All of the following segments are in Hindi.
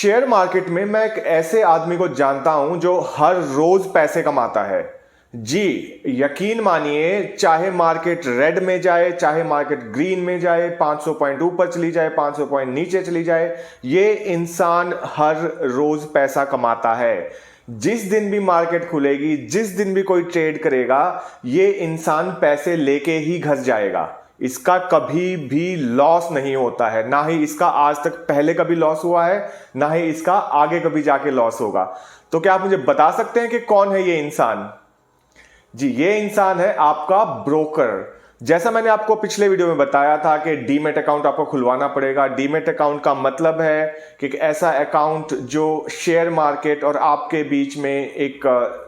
शेयर मार्केट में मैं एक ऐसे आदमी को जानता हूं जो हर रोज पैसे कमाता है। जी, यकीन मानिए, चाहे मार्केट रेड में जाए, चाहे मार्केट ग्रीन में जाए, 500 पॉइंट ऊपर चली जाए, 500 पॉइंट नीचे चली जाए, ये इंसान हर रोज पैसा कमाता है। जिस दिन भी मार्केट खुलेगी, जिस दिन भी कोई ट्रेड करेगा, ये इंसान पैसे लेके ही घर जाएगा। इसका कभी भी लॉस नहीं होता है, ना ही इसका आज तक पहले कभी लॉस हुआ है, ना ही इसका आगे कभी जाके लॉस होगा। तो क्या आप मुझे बता सकते हैं कि कौन है ये इंसान? जी, ये इंसान है आपका ब्रोकर। जैसा मैंने आपको पिछले वीडियो में बताया था कि डीमेट अकाउंट आपको खुलवाना पड़ेगा। डीमेट अकाउंट का मतलब है कि एक ऐसा अकाउंट जो शेयर मार्केट और आपके बीच में एक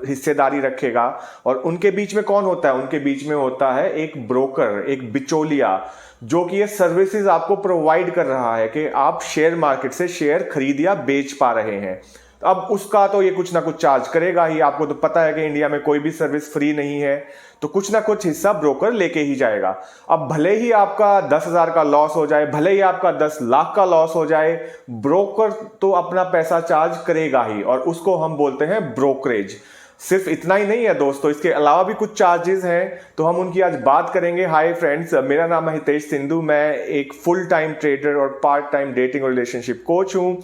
हिस्सेदारी रखेगा। और उनके बीच में कौन होता है? उनके बीच में होता है एक ब्रोकर, एक बिचौलिया, जो कि ये सर्विसेज आपको प्रोवाइड कर रहा है कि आप शेयर मार्केट से शेयर खरीद या बेच पा रहे हैं। अब उसका तो ये कुछ ना कुछ चार्ज करेगा ही। आपको तो पता है कि इंडिया में कोई भी सर्विस फ्री नहीं है, तो कुछ ना कुछ हिस्सा ब्रोकर लेके ही जाएगा। अब भले ही आपका 10,000 का लॉस हो जाए, भले ही आपका 10 लाख का लॉस हो जाए, ब्रोकर तो अपना पैसा चार्ज करेगा ही, और उसको हम बोलते हैं ब्रोकरेज। सिर्फ इतना ही नहीं है दोस्तों, इसके अलावा भी कुछ चार्जेस हैं, तो हम उनकी आज बात करेंगे। हाय फ्रेंड्स, मेरा नाम है हितेश सिंधु। मैं एक फुल टाइम ट्रेडर और पार्ट टाइम डेटिंग और रिलेशनशिप कोच हूं।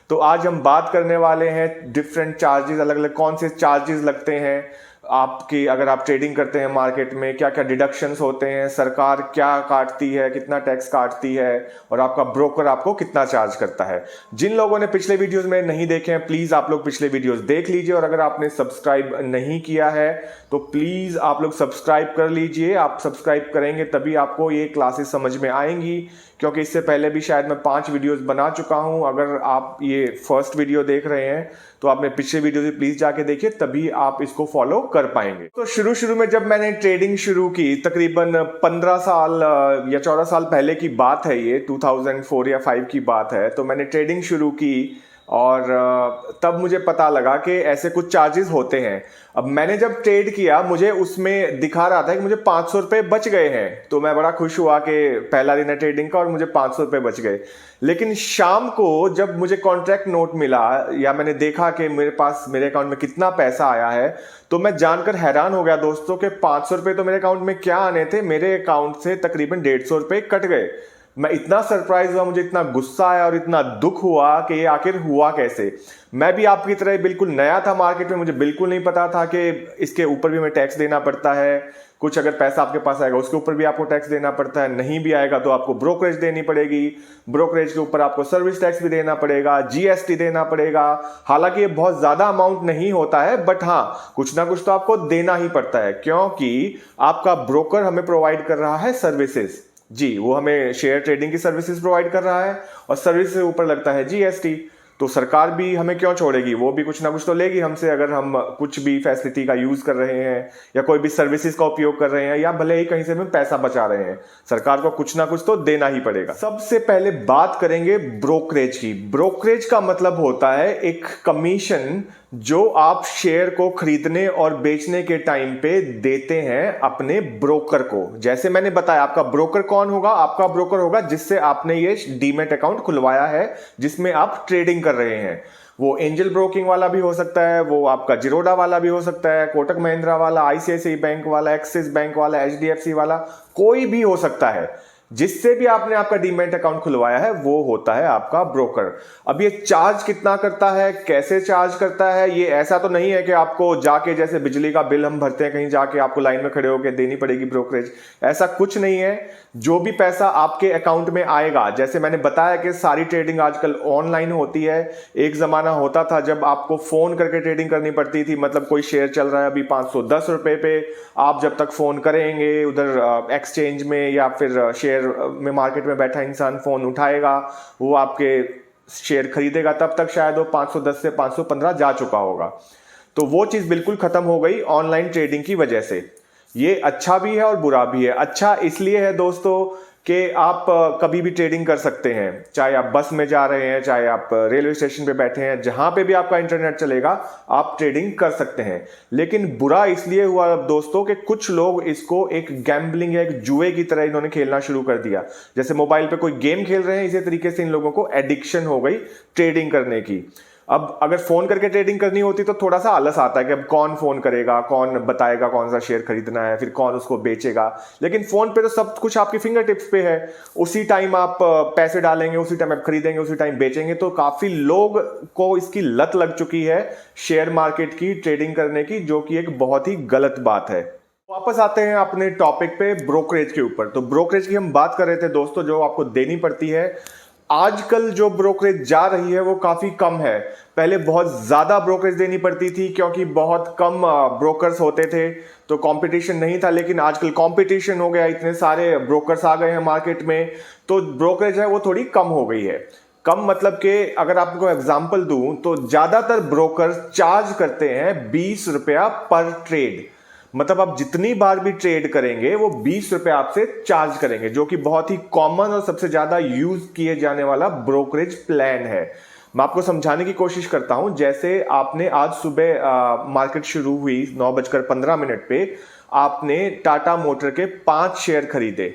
तो आज हम बात करने वाले हैं डिफरेंट चार्जेस, अलग अलग कौन से चार्जेस लगते हैं आपकी अगर आप ट्रेडिंग करते हैं मार्केट में, क्या क्या डिडक्शंस होते हैं, सरकार क्या काटती है, कितना टैक्स काटती है, और आपका ब्रोकर आपको कितना चार्ज करता है। जिन लोगों ने पिछले वीडियोस में नहीं देखे हैं, प्लीज आप लोग पिछले वीडियोस देख लीजिए, और अगर आपने सब्सक्राइब नहीं किया है तो प्लीज आप लोग सब्सक्राइब कर लीजिए। आप सब्सक्राइब करेंगे तभी आपको ये क्लासेस समझ में आएंगी, क्योंकि इससे पहले भी शायद मैं 5 वीडियोस बना चुका हूं। अगर आप ये फर्स्ट वीडियो देख रहे हैं तो आपने पिछले वीडियो से प्लीज जाके देखिए, तभी आप इसको फॉलो कर पाएंगे। तो शुरू में जब मैंने ट्रेडिंग शुरू की, तकरीबन 15 साल या 14 साल पहले की बात है, ये 2004 या 5 की बात है, तो मैंने ट्रेडिंग शुरू की और तब मुझे पता लगा कि ऐसे कुछ चार्जेस होते हैं। अब मैंने जब ट्रेड किया, मुझे उसमें दिखा रहा था कि मुझे 500 रुपये बच गए हैं, तो मैं बड़ा खुश हुआ कि पहला दिन है ट्रेडिंग का और मुझे 500 रुपये बच गए। लेकिन शाम को जब मुझे कॉन्ट्रैक्ट नोट मिला या मैंने देखा कि मेरे पास मेरे अकाउंट में कितना पैसा आया है, तो मैं जानकर हैरान हो गया दोस्तों कि 500 रुपये तो मेरे अकाउंट में क्या आने थे, मेरे अकाउंट से तकरीबन 150 रुपये कट गए। मैं इतना सरप्राइज हुआ, मुझे इतना गुस्सा आया और इतना दुख हुआ कि ये आखिर हुआ कैसे। मैं भी आपकी तरह बिल्कुल नया था मार्केट में, मुझे बिल्कुल नहीं पता था कि इसके ऊपर भी हमें टैक्स देना पड़ता है। कुछ अगर पैसा आपके पास आएगा उसके ऊपर भी आपको टैक्स देना पड़ता है, नहीं भी आएगा तो आपको ब्रोकरेज देनी पड़ेगी, ब्रोकरेज के ऊपर आपको सर्विस टैक्स भी देना पड़ेगा, जीएसटी देना पड़ेगा। हालांकि ये बहुत ज्यादा अमाउंट नहीं होता है, बट हाँ, कुछ ना कुछ तो आपको देना ही पड़ता है, क्योंकि आपका ब्रोकर हमें प्रोवाइड कर रहा है सर्विसेज। जी, वो हमें शेयर ट्रेडिंग की सर्विसेज प्रोवाइड कर रहा है, और सर्विस से ऊपर लगता है जीएसटी। तो सरकार भी हमें क्यों छोड़ेगी, वो भी कुछ ना कुछ तो लेगी हमसे, अगर हम कुछ भी फैसिलिटी का यूज कर रहे हैं या कोई भी सर्विसेज का उपयोग कर रहे हैं, या भले ही कहीं से हम पैसा बचा रहे हैं, सरकार को कुछ ना कुछ तो देना ही पड़ेगा। सबसे पहले बात करेंगे ब्रोकरेज की। ब्रोकरेज का मतलब होता है एक कमीशन जो आप शेयर को खरीदने और बेचने के टाइम पे देते हैं अपने ब्रोकर को। जैसे मैंने बताया, आपका ब्रोकर कौन होगा? आपका ब्रोकर होगा जिससे आपने ये डीमेट अकाउंट खुलवाया है, जिसमें आप ट्रेडिंग कर रहे हैं। वो एंजल ब्रोकिंग वाला भी हो सकता है, वो आपका जिरोडा वाला भी हो सकता है, कोटक महिंद्रा वाला, आईसीआईसीआई बैंक वाला, एक्सिस बैंक वाला, एचडीएफसी वाला, कोई भी हो सकता है। जिससे भी आपने आपका डीमैट अकाउंट खुलवाया है वो होता है आपका ब्रोकर। अब ये चार्ज कितना करता है, कैसे चार्ज करता है, ये ऐसा तो नहीं है कि आपको जाके, जैसे बिजली का बिल हम भरते हैं, कहीं जाके आपको लाइन में खड़े होकर देनी पड़ेगी ब्रोकरेज, ऐसा कुछ नहीं है। जो भी पैसा आपके अकाउंट में आएगा, जैसे मैंने बताया कि सारी ट्रेडिंग आजकल ऑनलाइन होती है। एक जमाना होता था जब आपको फोन करके ट्रेडिंग करनी पड़ती थी, मतलब कोई शेयर चल रहा है अभी 510 रुपए पे, आप जब तक फोन करेंगे उधर एक्सचेंज में या फिर शेयर में मार्केट में बैठा इंसान फोन उठाएगा, वो आपके शेयर खरीदेगा, तब तक शायद वो 510 से 515 जा चुका होगा। तो वो चीज बिल्कुल खत्म हो गई ऑनलाइन ट्रेडिंग की वजह से। ये अच्छा भी है और बुरा भी है। अच्छा इसलिए है दोस्तों कि आप कभी भी ट्रेडिंग कर सकते हैं, चाहे आप बस में जा रहे हैं, चाहे आप रेलवे स्टेशन पे बैठे हैं, जहां पे भी आपका इंटरनेट चलेगा आप ट्रेडिंग कर सकते हैं। लेकिन बुरा इसलिए हुआ दोस्तों कि कुछ लोग इसको एक गैम्बलिंग या एक जुए की तरह इन्होंने खेलना शुरू कर दिया। जैसे मोबाइल पे कोई गेम खेल रहे हैं, इसी तरीके से इन लोगों को एडिक्शन हो गई ट्रेडिंग करने की। अब अगर फोन करके ट्रेडिंग करनी होती तो थोड़ा सा आलस आता है कि अब कौन फोन करेगा, कौन बताएगा कौन सा शेयर खरीदना है, फिर कौन उसको बेचेगा। लेकिन फोन पे तो सब कुछ आपकी फिंगर टिप्स पे है। उसी टाइम आप पैसे डालेंगे, उसी टाइम आप खरीदेंगे, उसी टाइम बेचेंगे। तो काफी लोग को इसकी लत लग चुकी है शेयर मार्केट की, ट्रेडिंग करने की, जो कि एक बहुत ही गलत बात है। वापस आते हैं अपने टॉपिक पे, ब्रोकरेज के ऊपर। तो ब्रोकरेज की हम बात कर रहे थे दोस्तों, जो आपको देनी पड़ती है। आजकल जो ब्रोकरेज जा रही है वो काफी कम है। पहले बहुत ज्यादा ब्रोकरेज देनी पड़ती थी क्योंकि बहुत कम ब्रोकर्स होते थे, तो कंपटीशन नहीं था। लेकिन आजकल कंपटीशन हो गया, इतने सारे ब्रोकर्स आ गए हैं मार्केट में, तो ब्रोकरेज है वो थोड़ी कम हो गई है। कम मतलब कि अगर आपको एग्जांपल दूं तो ज्यादातर ब्रोकर्स चार्ज करते हैं 20 रुपया पर ट्रेड। मतलब आप जितनी बार भी ट्रेड करेंगे वो 20 रुपए आपसे चार्ज करेंगे, जो कि बहुत ही कॉमन और सबसे ज्यादा यूज किए जाने वाला ब्रोकरेज प्लान है। मैं आपको समझाने की कोशिश करता हूं। जैसे आपने आज सुबह मार्केट शुरू हुई 9:15 पे, आपने टाटा मोटर के 5 शेयर खरीदे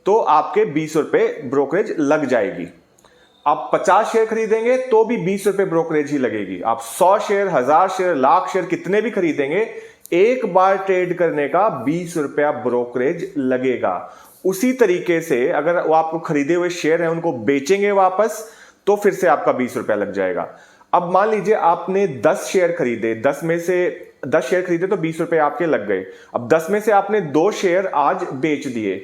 तो आपके 20 रुपए ब्रोकरेज लग जाएगी। आप 50 शेयर खरीदेंगे तो भी 20 रुपए ब्रोकरेज ही लगेगी। आप 100 शेयर, 1000 शेयर, लाख शेयर कितने भी खरीदेंगे, एक बार ट्रेड करने का 20 रुपया ब्रोकरेज लगेगा। उसी तरीके से अगर वो आपको खरीदे हुए शेयर हैं उनको बेचेंगे वापस, तो फिर से आपका 20 रुपया लग जाएगा। अब मान लीजिए आपने 10 शेयर खरीदे, 10 में से 10 शेयर खरीदे तो 20 रुपए आपके लग गए। अब 10 में से आपने 2 शेयर आज बेच दिए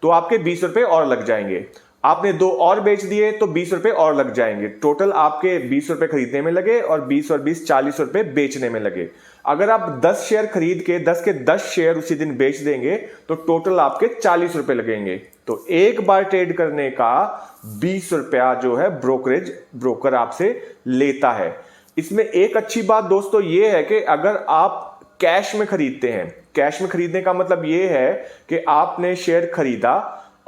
तो आपके 20 रुपए और लग जाएंगे। आपने 2 और बेच दिए तो 20 रुपए और लग जाएंगे। टोटल आपके 20 रुपए खरीदने में लगे और 20 और 20 40 रुपए बेचने में लगे। अगर आप 10 शेयर खरीद के 10 के 10 शेयर उसी दिन बेच देंगे तो टोटल आपके 40 रुपए लगेंगे। तो एक बार ट्रेड करने का 20 रुपया जो है ब्रोकरेज ब्रोकर आपसे लेता है। इसमें एक अच्छी बात दोस्तों ये है कि अगर आप कैश में खरीदते हैं, कैश में खरीदने का मतलब ये है कि आपने शेयर खरीदा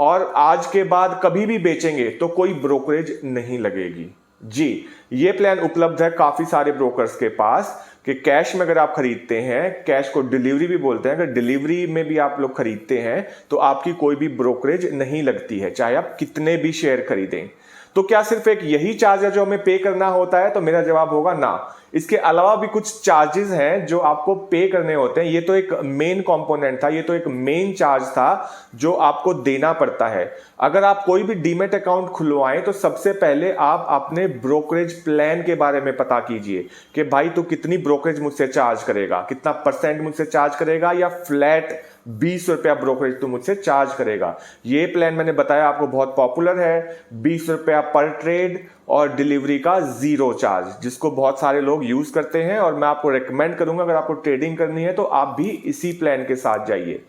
और आज के बाद कभी भी बेचेंगे तो कोई ब्रोकरेज नहीं लगेगी। जी, ये प्लान उपलब्ध है काफी सारे ब्रोकर्स के पास कि कैश में अगर आप खरीदते हैं, कैश को डिलीवरी भी बोलते हैं, अगर डिलीवरी में भी आप लोग खरीदते हैं तो आपकी कोई भी ब्रोकरेज नहीं लगती है, चाहे आप कितने भी शेयर खरीदें। तो क्या सिर्फ एक यही चार्ज है जो हमें पे करना होता है? तो मेरा जवाब होगा ना। इसके अलावा भी कुछ चार्जेस हैं जो आपको पे करने होते हैं। ये तो एक मेन कंपोनेंट था, ये तो एक मेन चार्ज था जो आपको देना पड़ता है। अगर आप कोई भी डीमैट अकाउंट खुलवाएं तो सबसे पहले आप अपने ब्रोकरेज प्लान के बारे में पता कीजिए कि भाई तू कितनी ब्रोकरेज मुझसे चार्ज करेगा, कितना परसेंट मुझसे चार्ज करेगा, या फ्लैट 20 रुपया ब्रोकरेज तो मुझसे चार्ज करेगा। ये प्लान मैंने बताया आपको बहुत पॉपुलर है, 20 रुपया पर ट्रेड और डिलीवरी का 0 चार्ज, जिसको बहुत सारे लोग यूज करते हैं। और मैं आपको रेकमेंड करूंगा अगर आपको ट्रेडिंग करनी है तो आप भी इसी प्लान के साथ जाइए।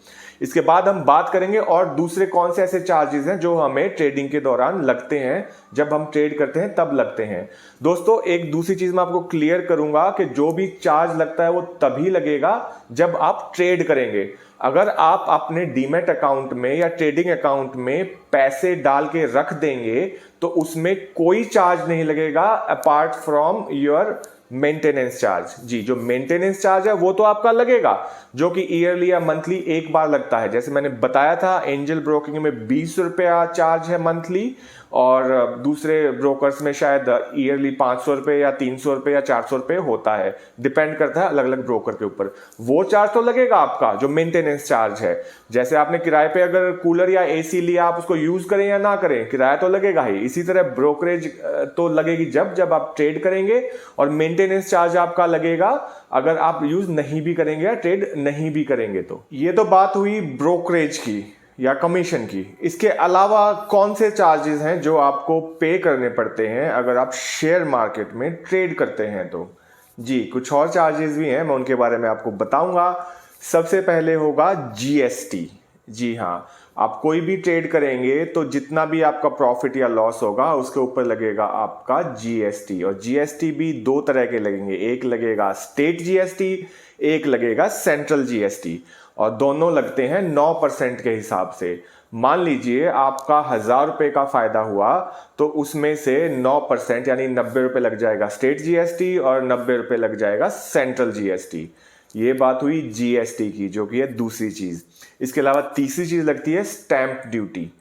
इसके बाद हम बात करेंगे और दूसरे कौन से ऐसे चार्जेस हैं जो हमें ट्रेडिंग के दौरान लगते हैं, जब हम ट्रेड करते हैं तब लगते हैं। दोस्तों एक दूसरी चीज मैं आपको क्लियर करूंगा कि जो भी चार्ज लगता है वो तभी लगेगा जब आप ट्रेड करेंगे। अगर आप अपने डीमैट अकाउंट में या ट्रेडिंग अकाउंट में पैसे डाल के रख देंगे तो उसमें कोई चार्ज नहीं लगेगा apart from your maintenance charge. जी, जो मेंटेनेंस चार्ज है वो तो आपका लगेगा, जो कि ईयरली या मंथली एक बार लगता है। जैसे मैंने बताया था, एंजल ब्रोकिंग में 20 रुपया चार्ज है मंथली, और दूसरे ब्रोकर्स में शायद ईयरली 500 रुपए या 300 रुपए या 400 रुपए होता है, डिपेंड करता है अलग अलग ब्रोकर के ऊपर। वो चार्ज तो लगेगा आपका, जो मेंटेनेंस चार्ज है। जैसे आपने किराए पे अगर कूलर या एसी लिया, आप उसको यूज करें या ना करें, किराया तो लगेगा ही। इसी तरह ब्रोकरेज तो लगेगी जब आप ट्रेड करेंगे, और मेंटेनेंस चार्ज आपका लगेगा अगर आप यूज नहीं भी करेंगे या ट्रेड नहीं भी करेंगे। तो ये तो बात हुई ब्रोकरेज की या कमीशन की। इसके अलावा कौन से चार्जेस हैं जो आपको पे करने पड़ते हैं अगर आप शेयर मार्केट में ट्रेड करते हैं? तो जी, कुछ और चार्जेस भी हैं, मैं उनके बारे में आपको बताऊंगा। सबसे पहले होगा जीएसटी। जी हाँ, आप कोई भी ट्रेड करेंगे तो जितना भी आपका प्रॉफिट या लॉस होगा उसके ऊपर लगेगा आपका जीएसटी। और जीएसटी भी 2 तरह के लगेंगे, एक लगेगा स्टेट जीएसटी, एक लगेगा सेंट्रल जीएसटी। और दोनों लगते हैं 9% के हिसाब से। मान लीजिए आपका 1000 रुपये का फायदा हुआ तो उसमें से 9% यानी 90 रुपये लग जाएगा स्टेट जीएसटी और 90 रुपये लग जाएगा सेंट्रल जीएसटी। ये बात हुई जीएसटी की, जो कि है दूसरी चीज। इसके अलावा तीसरी चीज लगती है स्टैंप ड्यूटी।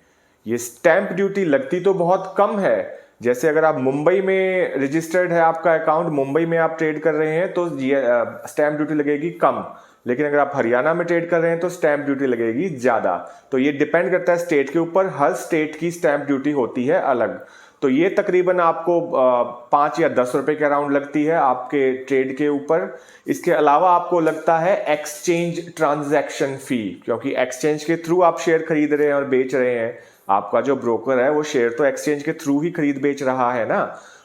ये स्टैंप ड्यूटी लगती तो बहुत कम है। जैसे अगर आप मुंबई में रजिस्टर्ड है आपका अकाउंट, मुंबई में आप ट्रेड कर रहे हैं तो स्टैंप ड्यूटी लगेगी कम, लेकिन अगर आप हरियाणा में ट्रेड कर रहे हैं तो स्टैंप ड्यूटी लगेगी ज्यादा। तो ये डिपेंड करता है स्टेट के ऊपर, हर स्टेट की स्टैंप ड्यूटी होती है अलग। तो ये तकरीबन आपको 5 या 10 रुपए के अराउंड लगती है आपके ट्रेड के ऊपर। इसके अलावा आपको लगता है एक्सचेंज ट्रांजैक्शन फी, क्योंकि एक्सचेंज के थ्रू आप शेयर खरीद रहे हैं और बेच रहे हैं। आपका जो ब्रोकर है वो शेयर तो एक्सचेंज के थ्रू ही खरीद बेच रहा है ना,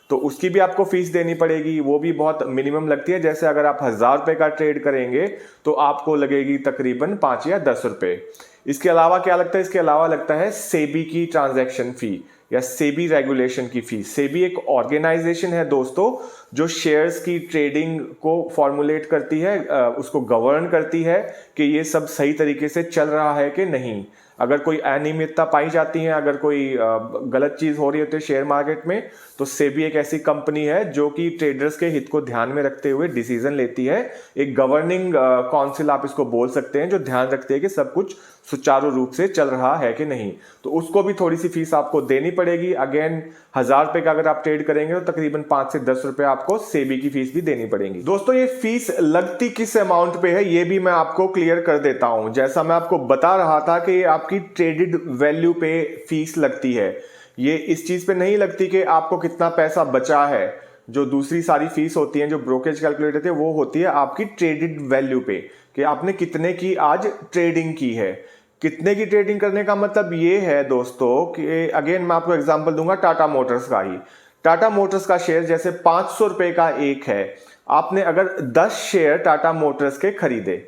तो उसकी भी आपको फीस देनी पड़ेगी। वो भी बहुत मिनिमम लगती है। जैसे अगर आप 1000 रुपये का ट्रेड करेंगे तो आपको लगेगी तकरीबन 5 या 10 रुपये। इसके अलावा क्या लगता है? इसके अलावा लगता है सेबी की ट्रांजैक्शन फी या सेबी रेगुलेशन की फी। सेबी एक ऑर्गेनाइजेशन है दोस्तों जो शेयर्स की ट्रेडिंग को फॉर्मुलेट करती है, उसको गवर्न करती है कि ये सब सही तरीके से चल रहा है कि नहीं। अगर कोई अनियमितता पाई जाती है, अगर कोई गलत चीज हो रही होती है शेयर मार्केट में, तो सेबी एक ऐसी कंपनी है जो कि ट्रेडर्स के हित को ध्यान में रखते हुए डिसीजन लेती है। एक गवर्निंग काउंसिल आप इसको बोल सकते हैं, जो ध्यान रखते हैं कि सब कुछ सुचारू रूप से चल रहा है कि नहीं। तो उसको भी थोड़ी सी फीस आपको देनी पड़ेगी। अगेन 1000 रुपये का अगर आप ट्रेड करेंगे तो तकरीबन 5 से 10 रुपए आपको सेबी की फीस भी देनी पड़ेगी। दोस्तों ये फीस लगती किस अमाउंट पे है ये भी मैं आपको क्लियर कर देता हूं। जैसा मैं आपको बता रहा था कि आपकी ट्रेडेड वैल्यू पे फीस लगती है, ये इस चीज पे नहीं लगती कि आपको कितना पैसा बचा है। जो दूसरी सारी फीस होती है, जो ब्रोकरेज कैलकुलेट होती है, वो होती है आपकी ट्रेडेड वैल्यू पे, कि आपने कितने की आज ट्रेडिंग की है। कितने की ट्रेडिंग करने का मतलब ये है दोस्तों कि अगेन मैं आपको एग्जांपल दूंगा टाटा मोटर्स का ही। टाटा मोटर्स का शेयर जैसे 500 रुपए का एक है, आपने अगर 10 शेयर टाटा मोटर्स के खरीदे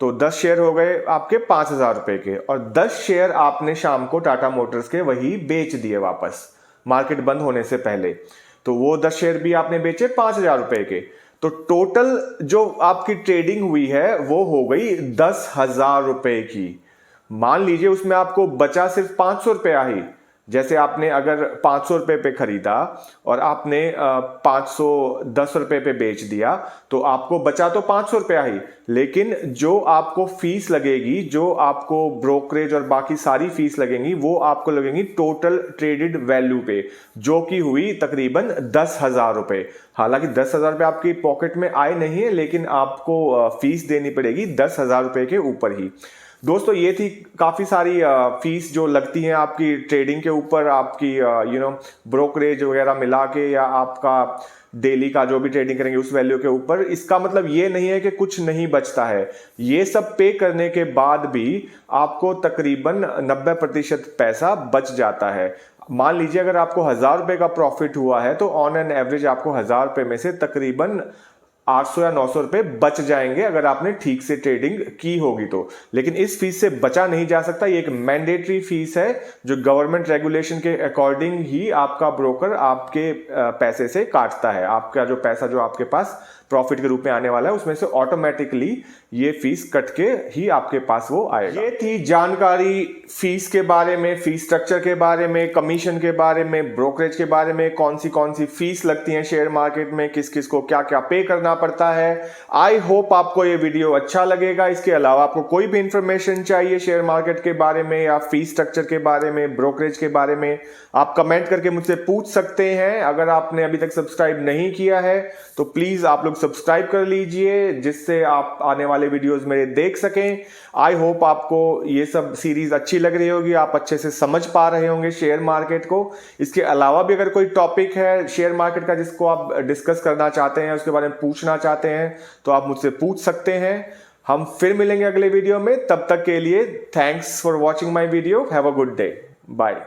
तो 10 शेयर हो गए आपके 5000 रुपए के, और 10 शेयर आपने शाम को टाटा मोटर्स के वही बेच दिए वापस मार्केट बंद होने से पहले, तो वो 10 शेयर भी आपने बेचे 5000 रुपए के। तो टोटल जो आपकी ट्रेडिंग हुई है वो हो गई 10,000 रुपए की। मान लीजिए उसमें आपको बचा सिर्फ 500 रुपया ही। जैसे आपने अगर 500 रुपए पे खरीदा और आपने 510 रुपए पे बेच दिया, तो आपको बचा तो 500 रुपया ही, लेकिन जो आपको फीस लगेगी, जो आपको ब्रोकरेज और बाकी सारी फीस लगेंगी, वो आपको लगेंगी टोटल ट्रेडेड वैल्यू पे, जो कि हुई तकरीबन 10,000 रुपए। हालांकि 10,000 रुपये आपकी पॉकेट में आए नहीं है, लेकिन आपको फीस देनी पड़ेगी 10,000 रुपए के ऊपर ही। दोस्तों ये थी काफ़ी सारी फीस जो लगती हैं आपकी ट्रेडिंग के ऊपर, आपकी ब्रोकरेज वगैरह मिला के, या आपका डेली का जो भी ट्रेडिंग करेंगे उस वैल्यू के ऊपर। इसका मतलब ये नहीं है कि कुछ नहीं बचता है। ये सब पे करने के बाद भी आपको तकरीबन 90% पैसा बच जाता है। मान लीजिए अगर आपको 1000 रुपये का प्रॉफिट हुआ है तो ऑन एन एवरेज आपको 1000 रुपये में से तकरीबन 800 या 900 रुपए बच जाएंगे अगर आपने ठीक से ट्रेडिंग की होगी तो। लेकिन इस फीस से बचा नहीं जा सकता। ये एक मैंडेटरी फीस है जो गवर्नमेंट रेगुलेशन के अकॉर्डिंग ही आपका ब्रोकर आपके पैसे से काटता है। आपका जो पैसा जो आपके पास प्रॉफिट के रूप में आने वाला है उसमें से ऑटोमेटिकली ये फीस कट के ही आपके पास वो आएगा। ये थी जानकारी फीस के बारे में, फीस स्ट्रक्चर के बारे में, कमीशन के बारे में, ब्रोकरेज के बारे में, कौन सी फीस लगती है शेयर मार्केट में, किस किस को क्या क्या पे करना पड़ता है। आई होप आपको ये वीडियो अच्छा लगेगा। इसके अलावा आपको कोई भी इंफॉर्मेशन चाहिए शेयर मार्केट के बारे में या फीस स्ट्रक्चर के बारे में, ब्रोकरेज के बारे में, आप कमेंट करके मुझसे पूछ सकते हैं। अगर आपने अभी तक सब्सक्राइब नहीं किया है तो प्लीज आप लोग सब्सक्राइब कर लीजिए, जिससे आप आने वाले वीडियोस मेरे देख सकें। आई होप आपको ये सब सीरीज अच्छी लग रही होगी, आप अच्छे से समझ पा रहे होंगे शेयर मार्केट को। इसके अलावा भी अगर कोई टॉपिक है शेयर मार्केट का जिसको आप डिस्कस करना चाहते हैं, उसके बारे में पूछना चाहते हैं, तो आप मुझसे पूछ सकते हैं। हम फिर मिलेंगे अगले वीडियो में। तब तक के लिए thanks for watching my video. Have a good day. Bye.